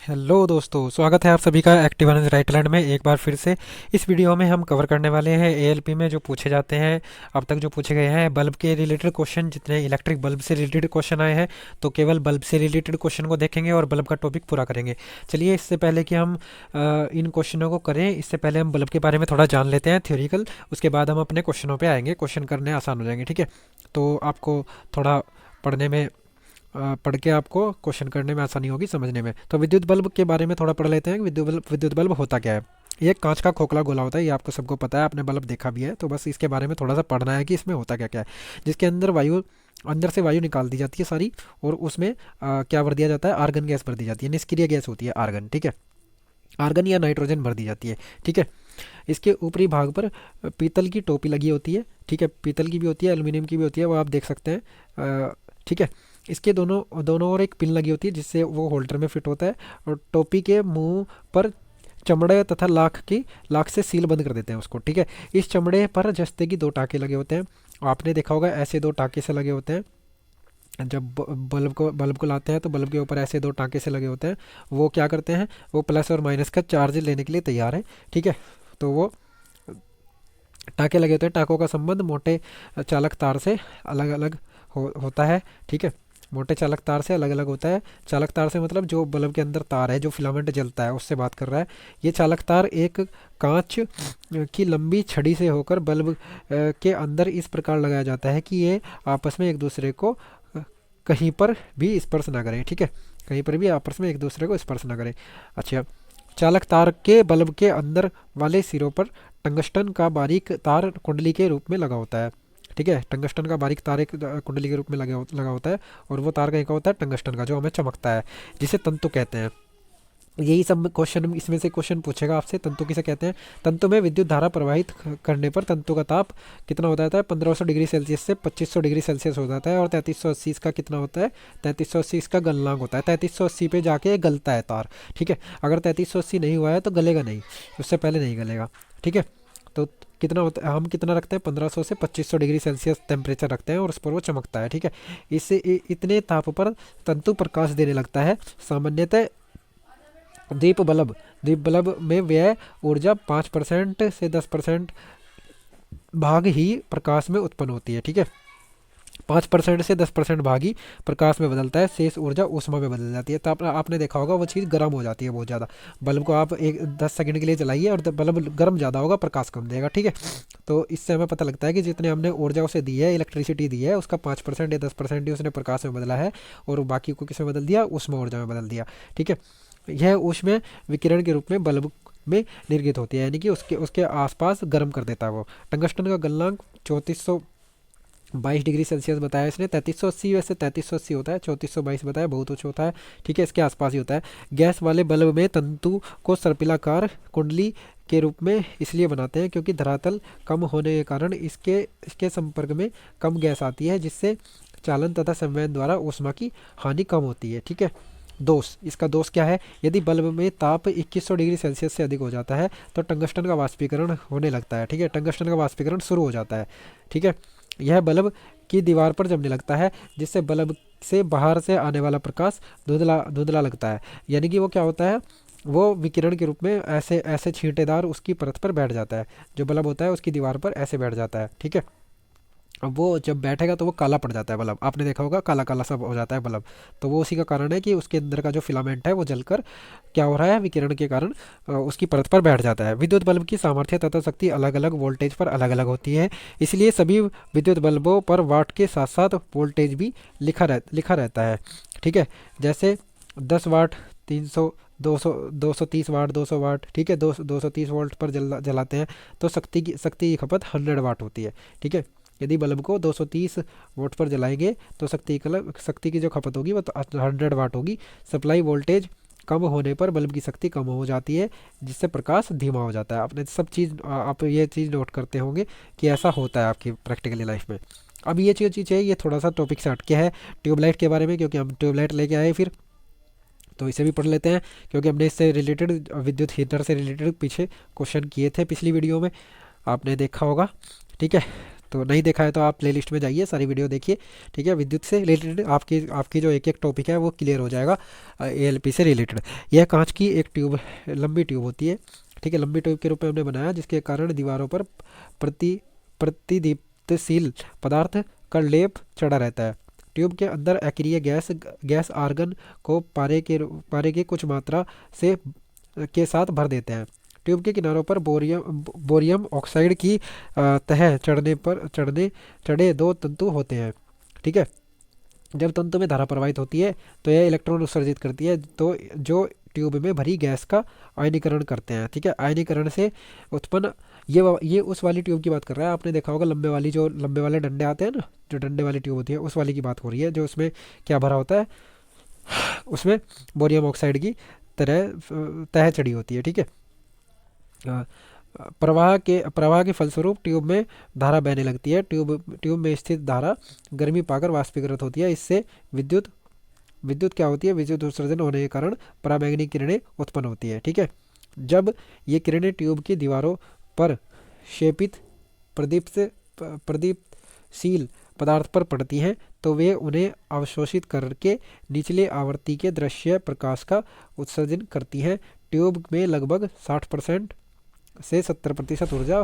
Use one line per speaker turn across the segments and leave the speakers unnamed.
Hello दोस्तों, स्वागत है आप सभी का एक्टिव एनर्जी राइटलैंड में एक बार फिर से। इस वीडियो में हम कवर करने वाले हैं एएलपी में जो पूछे जाते हैं, अब तक जो पूछे गए हैं बल्ब के रिलेटेड क्वेश्चन। जितने इलेक्ट्रिक बल्ब से रिलेटेड क्वेश्चन आए हैं तो केवल बल्ब से रिलेटेड क्वेश्चन को देखेंगे और बल्ब का टॉपिक पूरा करेंगे। चलिए, इससे पहले कि हम इन क्वेश्चनों को करें, इससे पहले हम बल्ब के बारे में थोड़ा जान लेते हैं थ्योरिकल। उसके बाद हम अपने क्वेश्चनों पर आएंगे, क्वेश्चन करने आसान हो जाएंगे। ठीक है, तो आपको थोड़ा पढ़ने में पढ़ के आपको क्वेश्चन करने में आसानी होगी, समझने में। तो विद्युत बल्ब के बारे में थोड़ा पढ़ लेते हैं कि विद्युत बल्ब होता क्या है। ये एक कांच का खोखला गोला होता है, ये आपको सबको पता है, आपने बल्ब देखा भी है। तो बस इसके बारे में थोड़ा सा पढ़ना है कि इसमें होता क्या क्या है। जिसके अंदर से वायु निकाल दी जाती है सारी, और उसमें क्या भर दिया जाता है, आर्गन गैस भर दी जाती है, निष्क्रिय गैस होती है आर्गन। ठीक है, आर्गन या नाइट्रोजन भर दी जाती है। ठीक है, इसके ऊपरी भाग पर पीतल की टोपी लगी होती है। ठीक है, पीतल की भी होती है, एल्यूमिनियम की भी होती है, वो आप देख सकते हैं। ठीक है, इसके दोनों दोनों ओर एक पिन लगी होती है जिससे वो होल्डर में फिट होता है। और टोपी के मुंह पर चमड़े तथा लाख से सील बंद कर देते हैं उसको। ठीक है, इस चमड़े पर जस्ते की दो टाँके लगे होते हैं। आपने देखा होगा ऐसे दो टाँके से लगे होते हैं। जब बल्ब को लाते हैं तो बल्ब के ऊपर ऐसे दो टाँके से लगे होते हैं। वो क्या करते हैं, वो प्लस और माइनस का चार्ज लेने के लिए तैयार है। ठीक है, तो वो टाँके लगे होते हैं। टाँकों का संबंध मोटे चालक तार से अलग अलग होता है। ठीक है, मोटे चालक तार से अलग अलग होता है। चालक तार से मतलब जो बल्ब के अंदर तार है, जो फिलामेंट जलता है, उससे बात कर रहा है। ये चालक तार एक कांच की लंबी छड़ी से होकर बल्ब के अंदर इस प्रकार लगाया जाता है कि ये आपस में एक दूसरे को कहीं पर भी स्पर्श ना करें। ठीक है, कहीं पर भी आपस में एक दूसरे को स्पर्श ना करें। अच्छा, चालक तार के बल्ब के अंदर वाले सिरों पर टंगस्टन का बारीक तार कुंडली के रूप में लगा होता है। ठीक है, टंगस्टन का बारीक तार एक कुंडली के रूप में लगा होता है। और वो तार कहीं का होता है, टंगस्टन का, जो हमें चमकता है, जिसे तंतु कहते हैं। यही सब क्वेश्चन, इसमें से क्वेश्चन पूछेगा आपसे, तंतु किसे कहते हैं। तंतु में विद्युत धारा प्रवाहित करने पर तंतु का ताप कितना हो जाता है, 1500 डिग्री सेल्सियस से 2500 डिग्री सेल्सियस हो जाता है। और 3380 इसका कितना होता है, 3380 इसका गलनांक होता है। 3380 पे जाके गलता है तार। ठीक है, अगर 3380 नहीं हुआ है तो गलेगा नहीं, उससे पहले नहीं गलेगा। ठीक है, तो कितना होता है, हम कितना रखते हैं, 1500 से 2500 डिग्री सेल्सियस टेम्परेचर रखते हैं, और उस पर वो चमकता है। ठीक है, इससे इतने ताप पर तंतु प्रकाश देने लगता है। सामान्यतः दीप बल्ब में व्यय ऊर्जा 5% से 10% भाग ही प्रकाश में उत्पन्न होती है। ठीक है, 5% से 10% भाग ही प्रकाश में बदलता है, शेष ऊर्जा ऊष्मा में बदल जाती है। तो आपने देखा होगा वो चीज़ गर्म हो जाती है बहुत ज़्यादा। बल्ब को आप 10 सेकंड के लिए जलाइए और बल्ब गर्म ज़्यादा होगा, प्रकाश कम देगा। ठीक है, तो इससे हमें पता लगता है कि जितने हमने ऊर्जा उसे दी है, इलेक्ट्रिसिटी दी है, उसका 5% या 10% ही उसने प्रकाश में बदला है, और बाकी को किस में बदल दिया, ऊष्मा ऊर्जा में बदल दिया। ठीक है, यह ऊष्मा विकिरण के रूप में बल्ब में निर्गित होती है, यानी कि उसके उसके आसपास गर्म कर देता है वो। टंगस्टन का गलनांक 3422 डिग्री सेल्सियस बताया इसने। 3380, वैसे 3380 होता है, 3422 बताया, बहुत ऊँचा होता है। ठीक है, इसके आसपास ही होता है। गैस वाले बल्ब में तंतु को सर्पिलाकार कुंडली के रूप में इसलिए बनाते हैं क्योंकि धरातल कम होने के कारण इसके इसके संपर्क में कम गैस आती है, जिससे चालन तथा संवहन द्वारा ऊष्मा की हानि कम होती है। ठीक है, दोष, इसका दोष क्या है, यदि बल्ब में ताप 2100 डिग्री सेल्सियस से अधिक हो जाता है तो टंगस्टन का वाष्पीकरण होने लगता है। ठीक है, टंगस्टन का वाष्पीकरण शुरू हो जाता है। ठीक है, यह बल्ब की दीवार पर जमने लगता है, जिससे बल्ब से बाहर से आने वाला प्रकाश धुंधला धुंधला लगता है। यानी कि वो क्या होता है, वो विकिरण के रूप में ऐसे ऐसे छींटेदार उसकी परत पर बैठ जाता है। जो बल्ब होता है उसकी दीवार पर ऐसे बैठ जाता है। ठीक है, अब वो जब बैठेगा तो वो काला पड़ जाता है बल्ब, आपने देखा होगा, काला काला सब हो जाता है बल्ब। तो वो उसी का कारण है कि उसके अंदर का जो फिलामेंट है वो जलकर क्या हो रहा है, विकिरण के कारण उसकी परत पर बैठ जाता है। विद्युत बल्ब की सामर्थ्य तथा शक्ति अलग अलग वोल्टेज पर अलग अलग होती है, इसलिए सभी विद्युत बल्बों पर वाट के साथ साथ वोल्टेज भी लिखा रहता है। ठीक है, जैसे 10 वाट, 300, 200, 230 वाट, 200 वाट। ठीक है, 230 वोल्ट पर जलाते हैं तो शक्ति की खपत 100 वाट होती है। ठीक है, यदि बल्ब को 230 वोल्ट पर जलाएंगे तो शक्ति की जो खपत होगी वो तो 100 वाट होगी। सप्लाई वोल्टेज कम होने पर बल्ब की शक्ति कम हो जाती है, जिससे प्रकाश धीमा हो जाता है। आपने सब चीज़, आप ये चीज़ नोट करते होंगे कि ऐसा होता है आपकी प्रैक्टिकली लाइफ में। अब ये चीज़ है, ये थोड़ा सा टॉपिक से हटके है ट्यूबलाइट के बारे में, क्योंकि हम ट्यूबलाइट लेके आए फिर, तो इसे भी पढ़ लेते हैं, क्योंकि हमने इससे रिलेटेड विद्युत हीटर से रिलेटेड पीछे क्वेश्चन किए थे पिछली वीडियो में, आपने देखा होगा। ठीक है, तो नहीं देखा है तो आप प्लेलिस्ट में जाइए, सारी वीडियो देखिए, ठीक है। विद्युत से रिलेटेड आपकी आपकी जो एक एक टॉपिक है वो क्लियर हो जाएगा एएलपी से रिलेटेड। यह कांच की एक ट्यूब, लंबी ट्यूब होती है, ठीक है, लंबी ट्यूब के रूप में हमने बनाया, जिसके कारण दीवारों पर प्रतिदीप्तशील पदार्थ का लेप चढ़ा रहता है। ट्यूब के अंदर अक्रिय गैस गैस आर्गन को पारे के कुछ मात्रा से के साथ भर देते हैं। ट्यूब के किनारों पर बोरियम ऑक्साइड की तह चढ़े दो तंतु होते हैं, ठीक है। जब तंतु में धारा प्रवाहित होती है तो यह इलेक्ट्रॉन उत्सर्जित करती है, तो जो ट्यूब में भरी गैस का आयनीकरण करते हैं, ठीक है। आयनीकरण से उत्पन्न ये उस वाली ट्यूब की बात कर रहा है, आपने देखा होगा लंबे वाली, जो लंबे वाले डंडे आते हैं ना, जो डंडे वाली ट्यूब होती है, उस वाली की बात हो रही है, जो उसमें क्या भरा होता है, उसमें बोरियम ऑक्साइड की तरह तह चढ़ी होती है, ठीक है। प्रवाह के फलस्वरूप ट्यूब में धारा बहने लगती है। ट्यूब में स्थित धारा गर्मी पाकर वाष्पीकृत होती है। इससे विद्युत विद्युत क्या होती है, विद्युत उत्सर्जन होने के कारण पराबैंगनी किरणें उत्पन्न होती है, ठीक है। जब ये किरणें ट्यूब की दीवारों पर शेपित प्रदीप्तशील पदार्थ पर पड़ती हैं तो वे उन्हें अवशोषित करके निचले आवृत्ति के दृश्य प्रकाश का उत्सर्जन करती हैं। ट्यूब में लगभग 60% से 70% ऊर्जा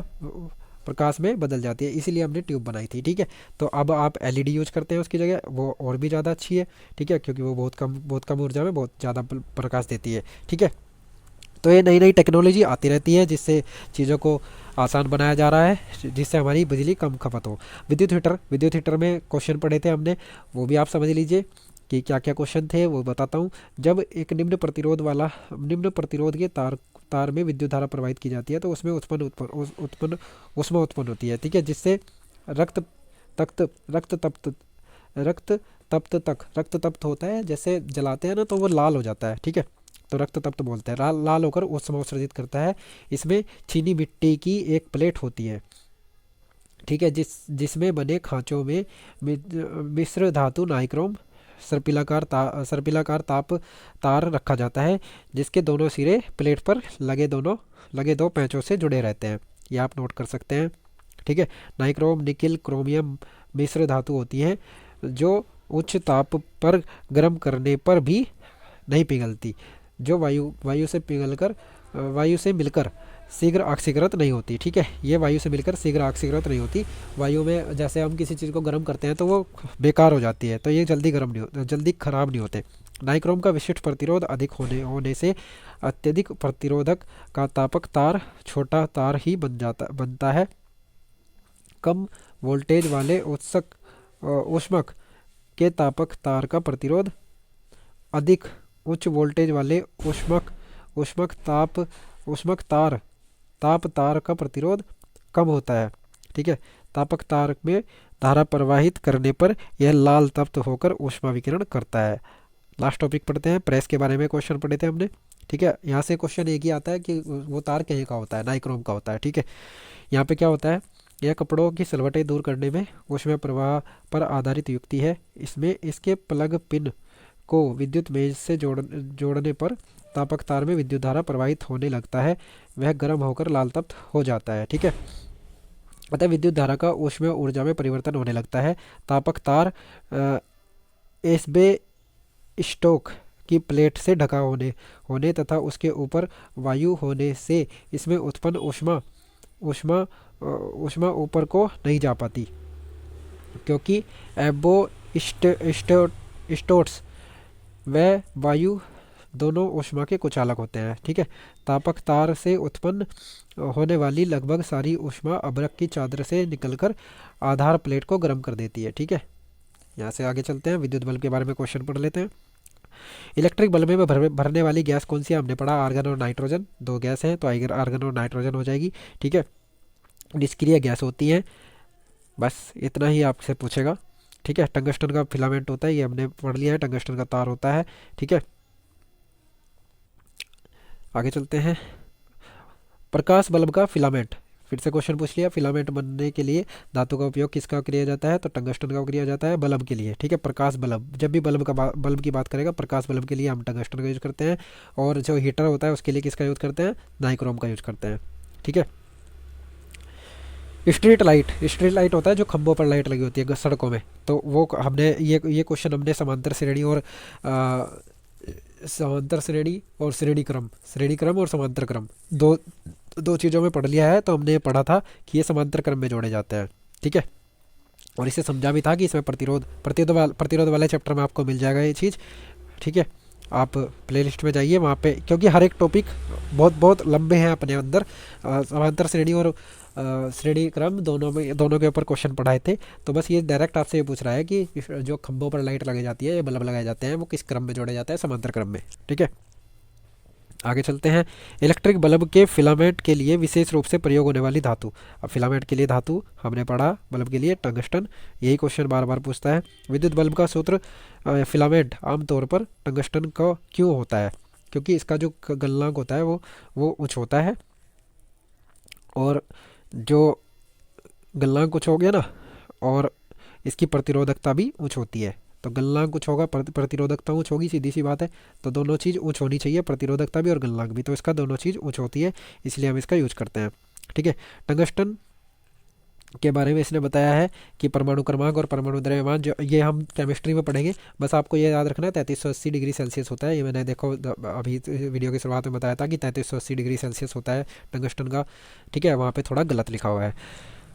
प्रकाश में बदल जाती है, इसीलिए हमने ट्यूब बनाई थी, ठीक है। तो अब आप एलईडी यूज करते हैं उसकी जगह, वो और भी ज़्यादा अच्छी है, ठीक है, क्योंकि वो बहुत कम ऊर्जा में बहुत ज़्यादा प्रकाश देती है, ठीक है। तो ये नई नई टेक्नोलॉजी आती रहती है, जिससे चीज़ों को आसान बनाया जा रहा है, जिससे हमारी बिजली कम खपत हो। विद्युत हीटर में क्वेश्चन पढ़े थे हमने, वो भी आप समझ लीजिए कि क्या क्या क्वेश्चन थे, वो बताता हूँ। जब एक निम्न प्रतिरोध के तार में विद्युत धारा प्रवाहित की जाती है तो उसमें ऊष्मा उत्पन्न होती है, ठीक है, जिससे रक्त तप्त रक्त तप्त होता है, जैसे जलाते हैं ना तो वो लाल हो जाता है, ठीक है, तो रक्त तप्त बोलते हैं। लाल होकर ऊष्मा उत्सर्जित करता है। इसमें चीनी मिट्टी की एक प्लेट होती है, ठीक है, जिसमें बने खांचों में मिश्र धातु नाइक्रोम सर्पिलाकार तार रखा जाता है, जिसके दोनों सिरे प्लेट पर लगे दो पेंचों से जुड़े रहते हैं। ये आप नोट कर सकते हैं, ठीक है। नाइक्रोम निकिल क्रोमियम मिश्र धातु होती है, जो उच्च ताप पर गर्म करने पर भी नहीं पिघलती, जो वायु से मिलकर शीघ्र ऑक्सीकृत नहीं होती, ठीक है। ये वायु से मिलकर शीघ्र ऑक्सीकृत नहीं होती। वायु में जैसे हम किसी चीज़ को गर्म करते हैं तो वो बेकार हो जाती है, तो ये जल्दी खराब नहीं होते। नाइक्रोम का विशिष्ट प्रतिरोध अधिक होने से अत्यधिक प्रतिरोधक का तापक तार छोटा तार ही बनता है। कम वोल्टेज वाले ऊष्मक के तापक तार का प्रतिरोध अधिक उच्च वोल्टेज वाले ऊष्मक तार का प्रतिरोध कम होता है, ठीक है। तापक तार में धारा प्रवाहित करने पर यह लाल तप्त होकर ऊष्मा विकिरण करता है। लास्ट टॉपिक पढ़ते हैं, प्रेस के बारे में क्वेश्चन पढ़े थे हमने, ठीक है। यहाँ से क्वेश्चन एक ही आता है कि वो तार कहीं का होता है, नाइक्रोम का होता है, ठीक है। यहाँ पे क्या होता है, यह कपड़ों की सलवटें दूर करने में ऊष्मा प्रवाह पर आधारित युक्ति है। इसमें इसके प्लग पिन को विद्युत मेज से जोड़ने पर तापक तार में विद्युत धारा प्रवाहित होने लगता है, वह गर्म होकर लाल तप्त हो जाता है, ठीक है। अतः विद्युत धारा का ऊष्मीय ऊर्जा में परिवर्तन होने लगता है। तापक तार एस्बेस्टोस की प्लेट से ढका होने तथा उसके ऊपर वायु होने से इसमें उत्पन्न ऊष्मा ऊपर को नहीं जा पाती, क्योंकि एस्बेस्टोस व वायु दोनों ऊष्मा के कुचालक होते हैं, ठीक है। तापक तार से उत्पन्न होने वाली लगभग सारी ऊष्मा अभ्रक की चादर से निकलकर आधार प्लेट को गर्म कर देती है, ठीक है। यहाँ से आगे चलते हैं, विद्युत बल्ब के बारे में क्वेश्चन पढ़ लेते हैं। इलेक्ट्रिक बल्ब में भरने वाली गैस कौन सी है, हमने पढ़ा आर्गन और नाइट्रोजन, दो गैस हैं तो आर्गन और नाइट्रोजन हो जाएगी, ठीक है। निष्क्रिय गैस होती है, बस इतना ही आपसे पूछेगा, ठीक है। टंगस्टन का फिलामेंट होता है, ये हमने पढ़ लिया है, टंगस्टन का तार होता है, ठीक है। आगे चलते हैं, प्रकाश बल्ब का फिलामेंट, फिर से क्वेश्चन पूछ लिया। फिलामेंट बनने के लिए धातु का उपयोग किसका किया जाता है, तो टंगस्टन का किया जाता है बल्ब के लिए, ठीक है। प्रकाश बल्ब, जब भी बल्ब की बात करेगा प्रकाश बल्ब के लिए हम टंगस्टन का यूज़ करते हैं, और जो हीटर होता है उसके लिए किसका यूज़ करते हैं, नाइक्रोम का यूज़ करते हैं, ठीक है। स्ट्रीट लाइट होता है जो खंभों पर लाइट लगी होती है सड़कों में। तो वो हमने ये क्वेश्चन हमने समांतर श्रेणी और समांतर श्रेणी क्रम और समांतर क्रम दो दो चीज़ों में पढ़ लिया है। तो हमने पढ़ा था कि ये समांतर क्रम में जोड़े जाते हैं, ठीक है। और इसे समझा भी था कि इसमें प्रतिरोध वाले चैप्टर में आपको मिल जाएगा ये चीज़, ठीक है। आप प्लेलिस्ट में जाइए वहाँ पे, क्योंकि हर एक टॉपिक बहुत बहुत लंबे हैं अपने अंदर। समांतर श्रेणी और श्रेणी क्रम दोनों के ऊपर क्वेश्चन पढ़ाए थे। तो बस ये डायरेक्ट आपसे ये पूछ रहा है कि जो खंभों पर लाइट लगाई जाती है या बल्ब लगाए जाते हैं वो किस क्रम में जोड़े जाते हैं, समांतर क्रम में, ठीक है। आगे चलते हैं। इलेक्ट्रिक बल्ब के फिलामेंट के लिए विशेष रूप से प्रयोग होने वाली धातु। अब फिलामेंट के लिए धातु हमने पढ़ा, बल्ब के लिए टंगस्टन। यही क्वेश्चन बार बार पूछता है। विद्युत बल्ब का सूत्र फिलामेंट आमतौर पर टंगस्टन का क्यों होता है? क्योंकि इसका जो गलनांक होता है वो उच्च होता है, और जो गलनांक उच्च हो गया ना, और इसकी प्रतिरोधकता भी उच्च होती है। तो गलनांक उच्च होगा, प्रतिरोधकता उच्च होगी, सीधी सी बात है। तो दोनों चीज़ उच्च होनी चाहिए, प्रतिरोधकता भी और गलनांक भी। तो इसका दोनों चीज़ उच्च होती है, इसलिए हम इसका यूज करते हैं, ठीक है। टंगस्टन के बारे में इसने बताया है कि परमाणु क्रमांक और परमाणु द्रव्यमान, जो ये हम केमिस्ट्री में पढ़ेंगे। बस आपको ये याद रखना है 3380 डिग्री सेल्सियस होता है। ये मैंने देखो अभी वीडियो की शुरुआत में बताया था कि 3380 डिग्री सेल्सियस होता है टंगस्टन का, ठीक है। वहाँ पे थोड़ा गलत लिखा हुआ है,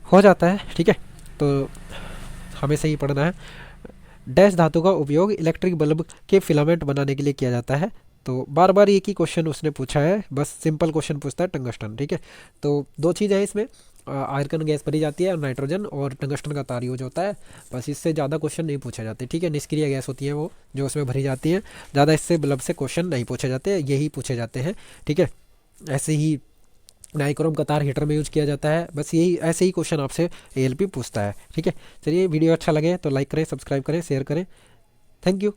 हो जाता है, ठीक है। तो हमें सही पढ़ना है। डैश धातु का उपयोग इलेक्ट्रिक बल्ब के फिलामेंट बनाने के लिए किया जाता है। तो बार बार एक ही क्वेश्चन उसने पूछा है, बस सिंपल क्वेश्चन पूछता है टंगस्टन, ठीक है। तो दो चीज़ है इसमें, आर्गन गैस भरी जाती है और नाइट्रोजन, और टंगस्टन का तार यूज होता है। बस इससे ज़्यादा क्वेश्चन नहीं पूछे जाते, ठीक है। निष्क्रिय गैस होती है वो जो उसमें भरी जाती है। ज़्यादा इससे बल्ब से क्वेश्चन नहीं पूछे जाते, यही पूछे जाते हैं, ठीक है। ऐसे ही नाइक्रोम का तार हीटर में यूज किया जाता है। बस यही ऐसे ही क्वेश्चन आपसे एएलपी पूछता है, ठीक है। चलिए, वीडियो अच्छा लगे तो लाइक करें, सब्सक्राइब करें, शेयर करें। Thank you.